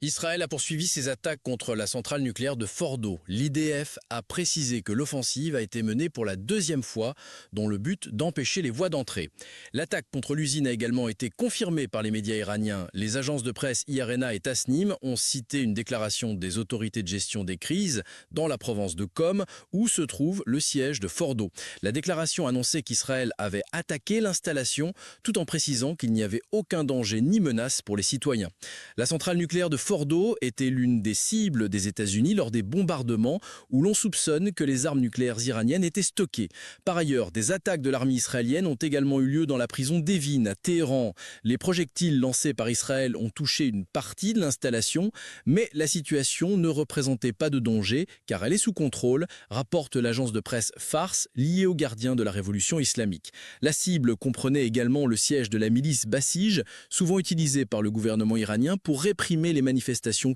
Israël a poursuivi ses attaques contre la centrale nucléaire de Fordo. L'IDF a précisé que l'offensive a été menée pour la deuxième fois, dans le but d'empêcher les voies d'entrée. L'attaque contre l'usine a également été confirmée par les médias iraniens. Les agences de presse IRNA et Tasnim ont cité une déclaration des autorités de gestion des crises dans la province de Qom, où se trouve le siège de Fordo. La déclaration annonçait qu'Israël avait attaqué l'installation, tout en précisant qu'il n'y avait aucun danger ni menace pour les citoyens. La centrale nucléaire de Fordo était l'une des cibles des États-Unis lors des bombardements où l'on soupçonne que les armes nucléaires iraniennes étaient stockées. Par ailleurs, des attaques de l'armée israélienne ont également eu lieu dans la prison d'Evin à Téhéran. Les projectiles lancés par Israël ont touché une partie de l'installation, mais la situation ne représentait pas de danger car elle est sous contrôle, rapporte l'agence de presse Fars liée aux gardiens de la révolution islamique. La cible comprenait également le siège de la milice Basij, souvent utilisée par le gouvernement iranien pour réprimer les manifestations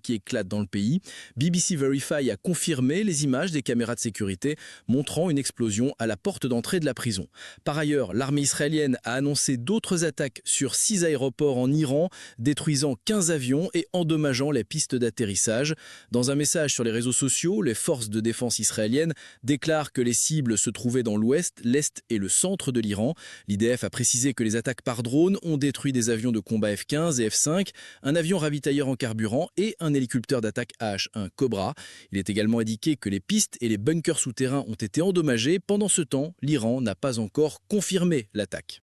qui éclatent dans le pays. BBC Verify a confirmé les images des caméras de sécurité montrant une explosion à la porte d'entrée de la prison. Par ailleurs, l'armée israélienne a annoncé d'autres attaques sur 6 aéroports en Iran, détruisant 15 avions et endommageant les pistes d'atterrissage. Dans un message sur les réseaux sociaux, les forces de défense israéliennes déclarent que les cibles se trouvaient dans l'ouest, l'est et le centre de l'Iran. L'IDF a précisé que les attaques par drone ont détruit des avions de combat F-15 et F-5, un avion ravitailleur en carburant et un hélicoptère d'attaque AH-1 Cobra. Il est également indiqué que les pistes et les bunkers souterrains ont été endommagés. Pendant ce temps, l'Iran n'a pas encore confirmé l'attaque.